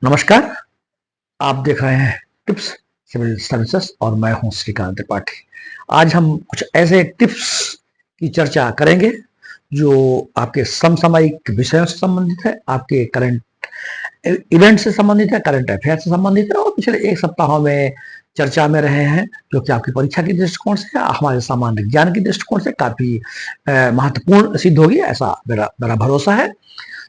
नमस्कार। आप देख रहे हैं टिप्स सिविल सर्विसेज और मैं हूं श्रीकांत त्रिपाठी। आज हम कुछ ऐसे टिप्स की चर्चा करेंगे जो आपके समसामयिक विषयों से संबंधित है, आपके करंट इवेंट से संबंधित है, करंट अफेयर से संबंधित है और पिछले एक सप्ताह में चर्चा में रहे हैं, जो कि आपकी परीक्षा के दृष्टिकोण से, हमारे सामान्य ज्ञान के दृष्टिकोण से काफी महत्वपूर्ण सिद्ध होगी, ऐसा मेरा भरोसा है।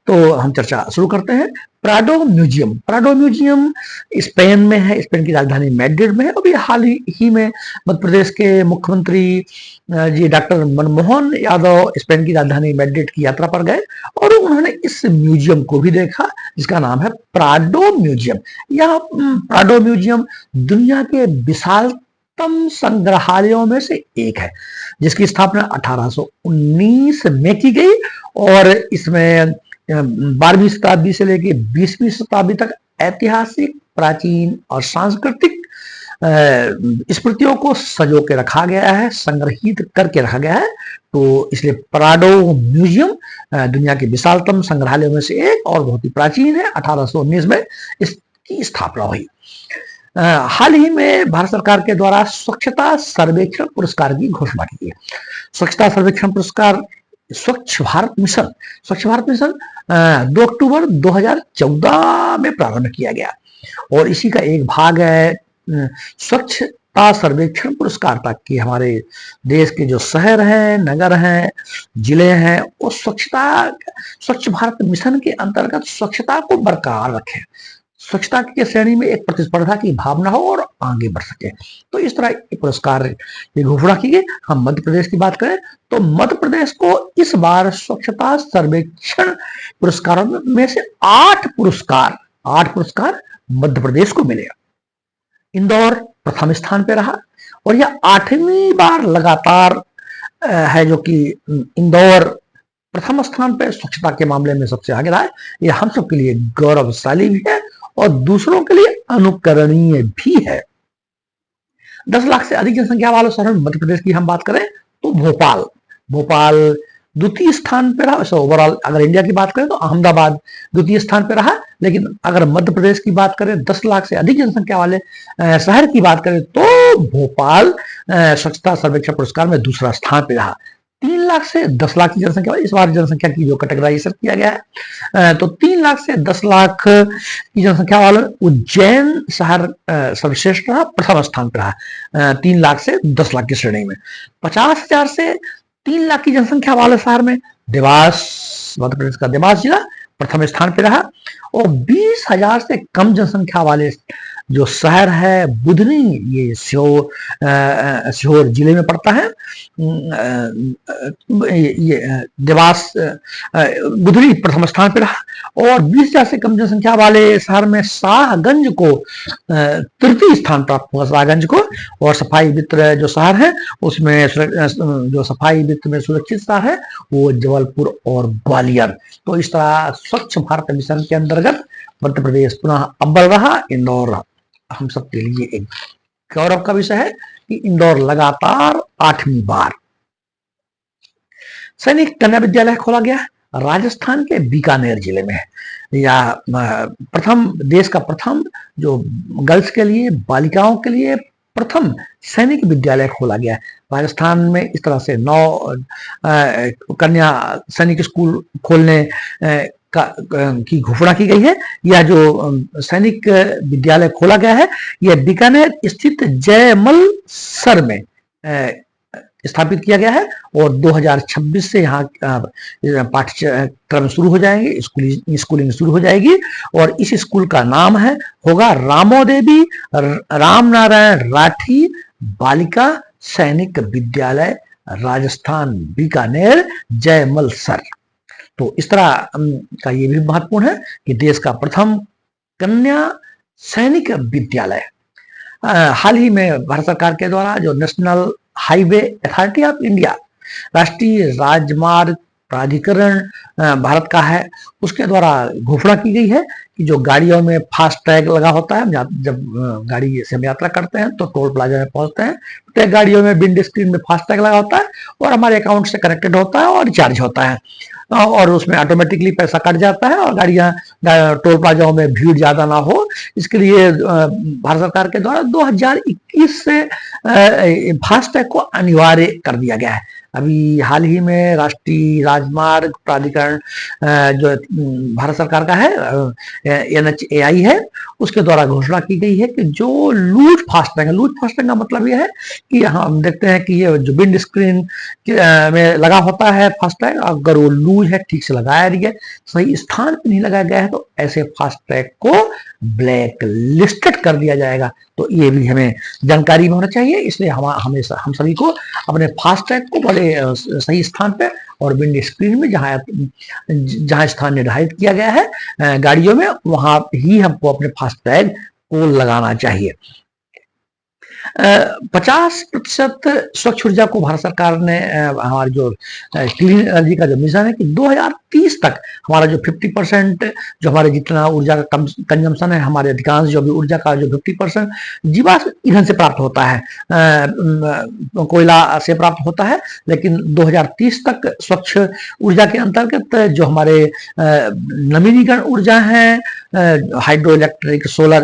तो हम चर्चा शुरू करते हैं। प्राडो म्यूजियम स्पेन में है, स्पेन की राजधानी मैड्रिड में है। अभी हाल ही में मध्य प्रदेश के मुख्यमंत्री जी डॉक्टर मनमोहन यादव स्पेन की राजधानी मैड्रिड की यात्रा पर गए और उन्होंने इस म्यूजियम को भी देखा, जिसका नाम है प्राडो म्यूजियम। यह प्राडो म्यूजियम दुनिया के विशालतम संग्रहालयों में से एक है, जिसकी स्थापना 1819 में की गई और इसमें 12वीं शताब्दी से लेकर 20वीं शताब्दी तक ऐतिहासिक, प्राचीन और सांस्कृतिक स्मृतियों को सजो के रखा गया है, संग्रहित करके रखा गया है। तो इसलिए प्राडो म्यूजियम दुनिया के विशालतम संग्रहालयों में से एक और बहुत ही प्राचीन है। 1819 में इसकी स्थापना हुई। हाल ही में भारत सरकार के द्वारा स्वच्छता सर्वेक्षण पुरस्कार की घोषणा की है। स्वच्छता सर्वेक्षण पुरस्कार स्वच्छ भारत मिशन 2 अक्टूबर 2014 में प्रारंभ किया गया और इसी का एक भाग है स्वच्छता सर्वेक्षण पुरस्कार, ताकि हमारे देश के जो शहर हैं, नगर हैं, जिले हैं, वो स्वच्छ भारत मिशन के अंतर्गत स्वच्छता को बरकरार रखें, स्वच्छता की श्रेणी में एक प्रतिस्पर्धा की भावना हो और आगे बढ़ सके। तो इस तरह पुरस्कार की घोषणा की गई। हम मध्य प्रदेश की बात करें तो मध्य प्रदेश को इस बार स्वच्छता सर्वेक्षण पुरस्कारों में से 8 पुरस्कार मध्य प्रदेश को मिले। इंदौर प्रथम स्थान पे रहा और यह 8वीं बार लगातार है जो कि इंदौर प्रथम स्थान पे स्वच्छता के मामले में सबसे आगे रहा है। यह हम सब के लिए गौरवशाली भी है और दूसरों के लिए अनुकरणीय भी है। 10 लाख से अधिक जनसंख्या वाले शहर में मध्य प्रदेश की हम बात करें तो भोपाल द्वितीय स्थान पे रहा। वैसे ओवरऑल अगर इंडिया की बात करें तो अहमदाबाद द्वितीय स्थान पे रहा, लेकिन अगर मध्य प्रदेश की बात करें, 10 लाख से अधिक जनसंख्या वाले शहर की बात करें तो भोपाल स्वच्छता सर्वेक्षण पुरस्कार में दूसरा स्थान पे रहा। 3 लाख से 10 लाख की जनसंख्या, इस बार जनसंख्या की जो कैटेगराइजेशन किया गया है तो 3 लाख से 10 लाख की जनसंख्या वाला उज्जैन शहर सर्वश्रेष्ठ रहा, प्रथम स्थान पर रहा 3 लाख से 10 लाख की श्रेणी में। 50,000 से 3 लाख की जनसंख्या वाले शहर में देवास, मध्य प्रदेश का देवास जिला प्रथम स्थान पर रहा और 20,000 से कम जनसंख्या वाले जो शहर है बुधनी, ये सीहोर जिले में पड़ता है। ये देवास बुधनी प्रथम स्थान पर रहा और 20,000 से कम जनसंख्या वाले शहर में शाहगंज को तृतीय स्थान प्राप्त हुआ, शाहगंज को। और सफाई मित्र जो शहर है उसमें जो सफाई मित्र में सुरक्षित शहर है वो जबलपुर और ग्वालियर। तो इस तरह स्वच्छ भारत मिशन के अंतर्गत मध्य प्रदेश पुनः अव्वल रहा। इंदौर हम सबके लिए एक गौरव का विषय है कि इंदौर लगातार 8वीं बार। सैनिक कन्या विद्यालय खोला गया राजस्थान के बीकानेर जिले में है। या देश का प्रथम जो गर्ल्स के लिए, बालिकाओं के लिए प्रथम सैनिक विद्यालय खोला गया है राजस्थान में। इस तरह से 9 कन्या सैनिक स्कूल खोलने की घोषणा की गई है। यह जो सैनिक विद्यालय खोला गया है यह बीकानेर स्थित जयमल सर में स्थापित किया गया है और 2026 से यहाँ पाठ्यक्रम शुरू हो जाएंगे, स्कूलिंग शुरू हो जाएगी और इस स्कूल का नाम होगा रामोदेवी रामनारायण राठी बालिका सैनिक विद्यालय, राजस्थान, बीकानेर, जयमल सर। तो इस तरह का ये भी महत्वपूर्ण है कि देश का प्रथम कन्या सैनिक विद्यालय। हाल ही में भारत सरकार के द्वारा जो national highway authority of India, राष्ट्रीय राजमार्ग प्राधिकरण भारत का है, उसके द्वारा घोषणा की गई है कि जो गाड़ियों में फास्ट टैग लगा होता है, जब गाड़ी से हम यात्रा करते हैं तो टोल प्लाजा में पहुंचते हैं तो गाड़ियों में विंड स्क्रीन में फास्ट टैग लगा होता है और हमारे अकाउंट से कनेक्टेड होता है और रिचार्ज होता है। और उसमें ऑटोमेटिकली पैसा कट जाता है और गाड़ियां टोल प्लाजाओं में भीड़ ज्यादा ना हो, इसके लिए भारत सरकार के द्वारा 2021 से फास्टैग को अनिवार्य कर दिया गया है। अभी हाल ही में राष्ट्रीय राजमार्ग प्राधिकरण जो भारत सरकार का है, NHAI है, उसके द्वारा घोषणा की गई है कि जो लूज फास्टैग है, लूज फास्टैग का मतलब यह है कि हम देखते हैं कि ये जो विंड स्क्रीन में लगा होता है फास्टैग, अगर वो लूज है, ठीक से लगाया नहीं है, सही स्थान पर नहीं लगाया गया है, तो ऐसे फास्टैग को ब्लैक लिस्टेड कर दिया जाएगा। तो ये भी हमें जानकारी में होना चाहिए, इसलिए हमेशा हम सभी को अपने फास्टैग को बड़े सही स्थान पे और विंड स्क्रीन में जहां स्थान निर्धारित किया गया है गाड़ियों में, वहां ही हमको अपने फास्टैग को लगाना चाहिए। 50% स्वच्छ ऊर्जा को भारत सरकार ने हमारे जो क्लीन एनर्जी का जो मिशन है कि 2030 तक हमारा जो 50% जो हमारे जितना ऊर्जा का कंजम्पशन है, हमारे अधिकांश जो भी ऊर्जा का जो 50% जीवाश्म ईंधन से प्राप्त होता है, कोयला से प्राप्त होता है, लेकिन 2030 तक स्वच्छ ऊर्जा के अंतर्गत जो हमारे नवीनीकरण ऊर्जा है, हाइड्रो इलेक्ट्रिक, सोलर,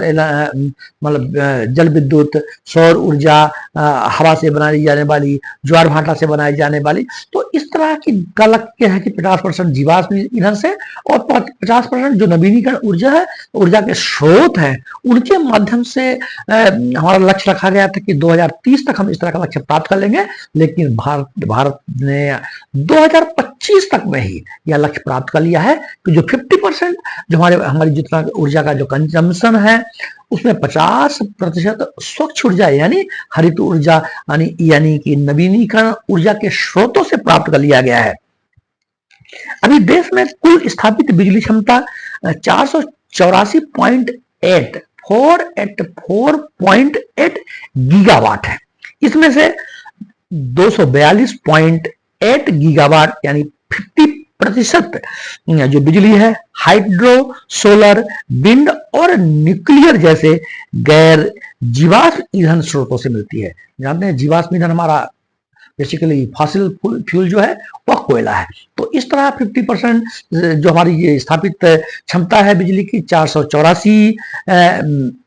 मतलब जल विद्युत, सौर ऊर्जा, हवा से बनाई जाने वाली, ज्वार भाटा से बनाई जाने वाली, तो इस तरह की का लक्ष्य है कि 50% जीवाश्म ईंधन से और 50% जो नवीनीकरण ऊर्जा है, ऊर्जा के स्रोत हैं, उनके माध्यम से हमारा लक्ष्य रखा गया था कि 2030 तक हम इस तरह का लक्ष्य प्राप्त कर लेंगे। लेकिन भारत ने 2025 तक में ही यह लक्ष्य प्राप्त कर लिया है कि जो 50% जो हमारी जितना ऊर्जा का जो कंजम्पशन है, उसमें 50% स्वच्छ ऊर्जा यानी हरित ऊर्जा यानी कि नवीनीकरण ऊर्जा के स्रोतों से प्राप्त कर लिया गया है। अभी देश में कुल स्थापित बिजली क्षमता 484.8 गीगावाट है। इसमें से 242.8 गीगावाट यानी 50% जो बिजली है हाइड्रो, सोलर, विंड और न्यूक्लियर जैसे गैर जीवाश्म ईंधन स्रोतों से मिलती है। जानते हैं जीवाश्म ईंधन हमारा बेसिकली फॉसिल फ्यूल जो है वह कोयला है। तो इस तरह 50% जो हमारी ये स्थापित क्षमता है बिजली की 484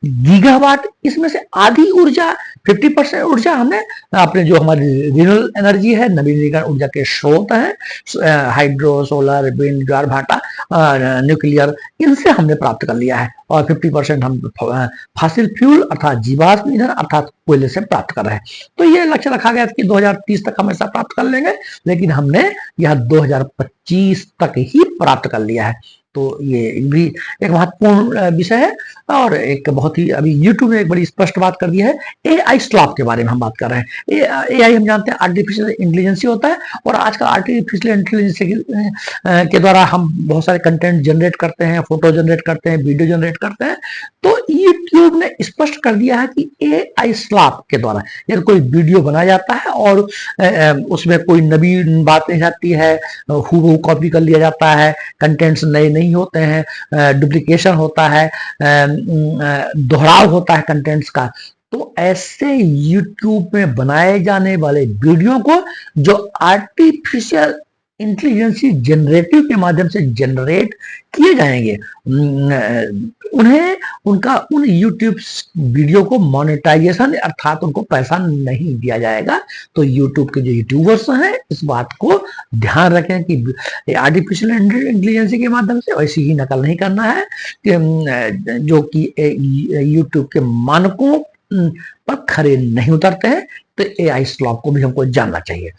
गीगावाट, इसमें से आधी ऊर्जा 50% ऊर्जा हमने अपने जो हमारी रिन्यूएबल एनर्जी है, नवीनीकरण ऊर्जा के स्रोत हैं, हाइड्रो, सोलर, विंड, ज्वार भाटा, न्यूक्लियर, इनसे हमने प्राप्त कर लिया है। और 50% हम फॉसिल फ्यूल अर्थात जीवाश्म ईंधन अर्थात कोयले से प्राप्त कर रहे हैं। तो ये लक्ष्य रखा गया कि 2030 तक हम ऐसा प्राप्त कर लेंगे, लेकिन हमने यह 2025 तक ही प्राप्त कर लिया है। तो ये भी एक महत्वपूर्ण विषय है। और एक बहुत ही अभी YouTube ने एक बड़ी स्पष्ट बात कर दी है, AI स्लॉप के बारे में हम बात कर रहे हैं। AI हम जानते हैं आर्टिफिशियल इंटेलिजेंस होता है, और आजकल आर्टिफिशियल इंटेलिजेंस के द्वारा हम बहुत सारे कंटेंट जनरेट करते हैं, फोटो जनरेट करते हैं, वीडियो जनरेट करते हैं। तो YouTube ने स्पष्ट कर दिया है कि AI स्लॉप के द्वारा यदि कोई वीडियो बनाया जाता है और उसमें कोई नवीन बात नहीं जाती है, हूबहू कॉपी कर लिया जाता है, कंटेंट्स नए नहीं होते हैं, डुप्लीकेशन होता है, दोहराव होता है कंटेंट्स का, तो ऐसे YouTube में बनाए जाने वाले वीडियो को जो आर्टिफिशियल इंटेलिजेंस जनरेटिव के माध्यम से जनरेट किए जाएंगे, उन्हें उन YouTube वीडियो को मोनेटाइजेशन अर्थात उनको पैसा नहीं दिया जाएगा। तो YouTube के जो यूट्यूबर्स हैं इस बात को ध्यान रखें कि आर्टिफिशियल इंटेलिजेंस के माध्यम से वैसी ही नकल नहीं करना है कि जो कि YouTube के मानकों पर खरे नहीं उतरते हैं। तो AI स्लॉप को भी हमको जानना चाहिए।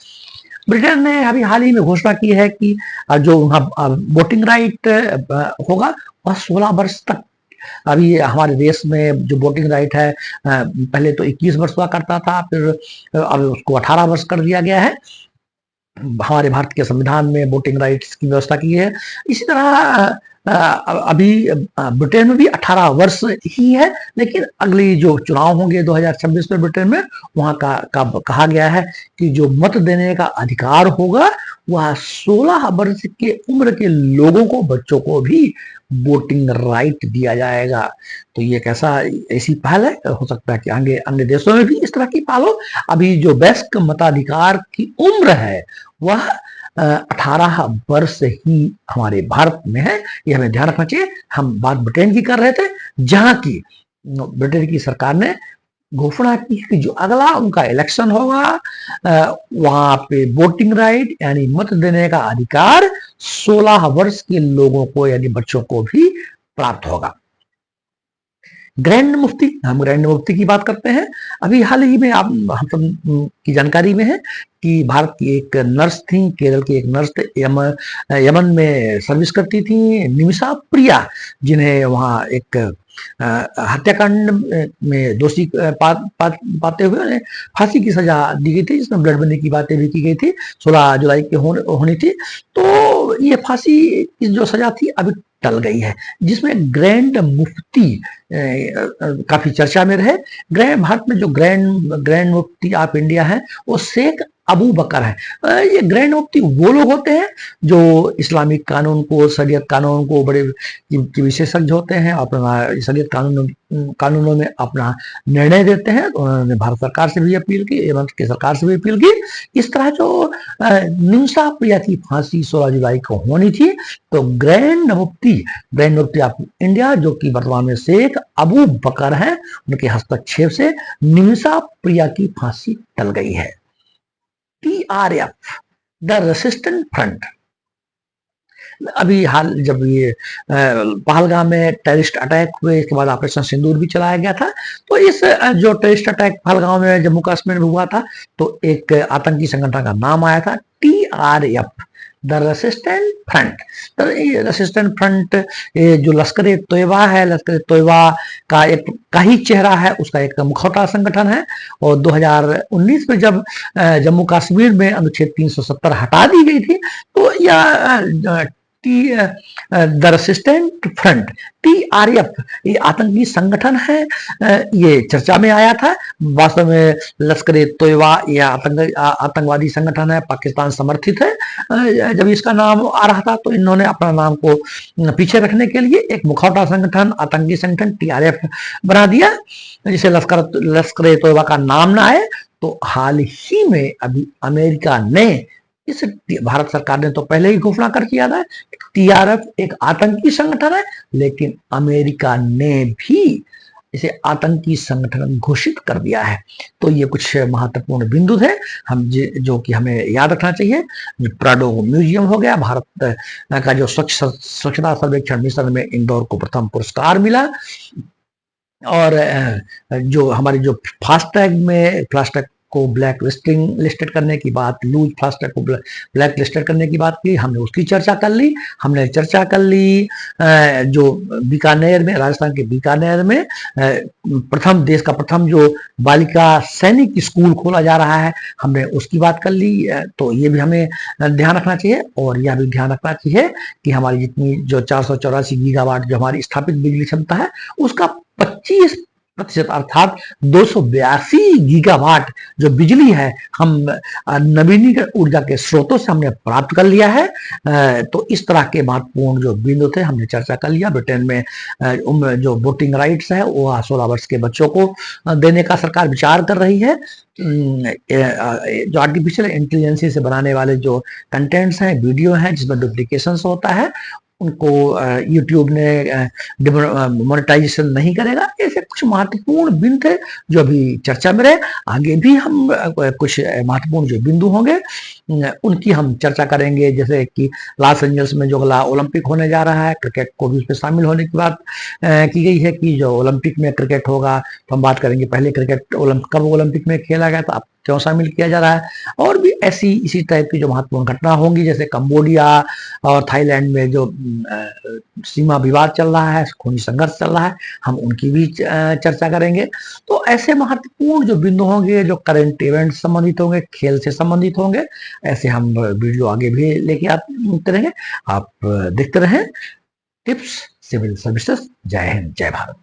ब्रिटेन ने अभी हाल ही में घोषणा की है कि जो वहाँ वोटिंग राइट होगा वह 16 वर्ष तक। अभी हमारे देश में जो वोटिंग राइट है पहले तो 21 वर्ष हुआ करता था, फिर अब उसको 18 वर्ष कर दिया गया है। हमारे भारत के संविधान में वोटिंग राइट्स की व्यवस्था की है। इसी तरह अभी ब्रिटेन में भी 18 वर्ष ही है, लेकिन अगली जो चुनाव होंगे 2026 में ब्रिटेन में, वहां का कहा गया है कि जो मत देने का अधिकार होगा वह 16 वर्ष के उम्र के लोगों को, बच्चों को भी वोटिंग राइट दिया जाएगा। तो ये कैसा ऐसी पहल है, हो सकता है कि आगे अन्य देशों में भी इस तरह की पहल हो। अभी जो वयस्क मताधिकार की उम्र है वह 18 वर्ष ही हमारे भारत में है, ये हमें ध्यान रखना चाहिए। हम बात ब्रिटेन की कर रहे थे, जहां की ब्रिटेन की सरकार ने घोषणा की कि जो अगला उनका इलेक्शन होगा वहां पे वोटिंग राइट यानी मत देने का अधिकार 16 वर्ष के लोगों को यानी बच्चों को भी प्राप्त होगा। ग्रैंड मुफ्ती, हम ग्रैंड मुफ्ती की बात करते हैं। अभी हाल ही में आप हम सब की जानकारी में है कि भारत की एक नर्स थी, केरल की एक नर्स यमन में सर्विस करती थी, निमिषा प्रिया, जिन्हें वहां एक हत्याकांड में दोषी पाते हुए उन्हें फांसी की सजा दी गई थी, जिसमें ब्लड बनी की बातें भी की गई थी। 16 जुलाई की होनी थी। तो ये फांसी की जो सजा थी अभी टल गई है, जिसमें ग्रैंड मुफ्ती काफी चर्चा में रहे। भारत में जो ग्रैंड मुफ्ती ऑफ इंडिया है वो शेख अबू बकर है। ये ग्रैंड मुफ्ती वो लोग होते हैं जो इस्लामिक कानून को, शरीयत कानून को बड़े विशेषज्ञ होते हैं, अपना शरीयत कानूनों में अपना निर्णय देते हैं। तो उन्होंने भारत सरकार से भी अपील की, एवं की सरकार से भी अपील की। इस तरह जो निमिषा प्रिया की फांसी 16 जुलाई को होनी थी, तो ग्रैंड मुफ्ती ऑफ इंडिया जो कि वर्तमान में शेख अबू बकर हैं, उनके हस्तक्षेप से निमिषा प्रिया की फांसी टल गई है। TRF, द रेसिस्टेंट फ्रंट, अभी हाल जब ये पहलगाम में टेररिस्ट अटैक हुए, इसके बाद ऑपरेशन सिंदूर भी चलाया गया था। तो इस जो टेररिस्ट अटैक पहलगाम में जम्मू कश्मीर में हुआ था, तो एक आतंकी संगठन का नाम आया था TRF, द रेसिस्टेंट फ्रंट। तो ये रेसिस्टेंट फ्रंट जो लश्कर ए तोयबा है, लश्कर ए तोयबा का ही चेहरा है, उसका एक मुखौटा संगठन है। और 2019 में जब जम्मू कश्मीर में अनुच्छेद 370 हटा दी गई थी, तो यह द रेसिस्टेंट फ्रंट TRF ये आतंकी संगठन है, ये चर्चा में आया था। वास्तव में लश्कर ए तोयबा ये आतंकवादी संगठन है, पाकिस्तान समर्थित है। जब इसका नाम आ रहा था तो इन्होंने अपना नाम को पीछे रखने के लिए एक मुखौटा संगठन, आतंकी संगठन TRF बना दिया, जिसे लश्कर ए तोयबा का नाम ना आए। तो हाल ही में अभी अमेरिका ने इस, भारत सरकार ने तो पहले ही घोषणा कर दिया था TRF एक आतंकी संगठन है, लेकिन अमेरिका ने भी इसे आतंकी संगठन घोषित कर दिया है। तो ये कुछ महत्वपूर्ण बिंदु थे हम जो कि हमें याद रखना चाहिए। प्राडो म्यूजियम हो गया, भारत का जो स्वच्छता सर्वेक्षण मिशन में इंदौर को प्रथम पुरस्कार मिला। और जो हमारी जो फास्टैग को ब्लैक लिस्टेड करने की बात, लूज फास्टैग को ब्लैक लिस्टेड करने की बात की, हमने उसकी चर्चा कर ली। हमने चर्चा कर ली जो बीकानेर में, राजस्थान के बीकानेर में देश का प्रथम जो बालिका सैनिक स्कूल खोला जा रहा है, हमने उसकी बात कर ली। तो ये भी हमें ध्यान रखना चाहिए। और यह भी ध्यान रखना चाहिए कि हमारी जितनी जो 484 गीगावाट जो हमारी स्थापित बिजली क्षमता है, उसका 25% अर्थात 282 गीगावाट जो बिजली है हम नवीनीकरण ऊर्जा के स्रोतों से हमने प्राप्त कर लिया है। तो इस तरह के महत्वपूर्ण जो बिंदु थे हमने चर्चा कर लिया। ब्रिटेन में जो वोटिंग राइट्स है वो 16 वर्ष के बच्चों को देने का सरकार विचार कर रही है। जो आर्टिफिशियल इंटेलिजेंस से बनाने वाले जो कंटेंट्स हैं, वीडियो हैं जिसमें डुप्लीकेशन होता है, उनको यूट्यूब ने मोनेटाइजेशन नहीं करेगा। ऐसे कुछ महत्वपूर्ण बिंदु थे जो अभी चर्चा में रहे। आगे भी हम कुछ महत्वपूर्ण जो बिंदु होंगे उनकी हम चर्चा करेंगे। जैसे कि लॉस एंजल्स में जो अगला ओलंपिक होने जा रहा है, क्रिकेट को भी उसमें शामिल होने की बात की गई है कि जो ओलंपिक में क्रिकेट होगा, तो हम बात करेंगे पहले क्रिकेट कब ओलंपिक में खेला गया था, अब क्यों शामिल किया जा रहा है। और भी इसी टाइप की जो महत्वपूर्ण घटना होंगी, जैसे कंबोडिया और थाईलैंड में जो सीमा विवाद चल रहा है, खूनी संघर्ष चल रहा है, हम उनकी भी चर्चा करेंगे। तो ऐसे महत्वपूर्ण जो बिंदु होंगे, जो करंट इवेंट संबंधित होंगे, खेल से संबंधित होंगे, ऐसे हम वीडियो आगे भी लेके आते रहेंगे। आप देखते रहें टिप्स सिविल सर्विसेज। जय हिंद, जय भारत।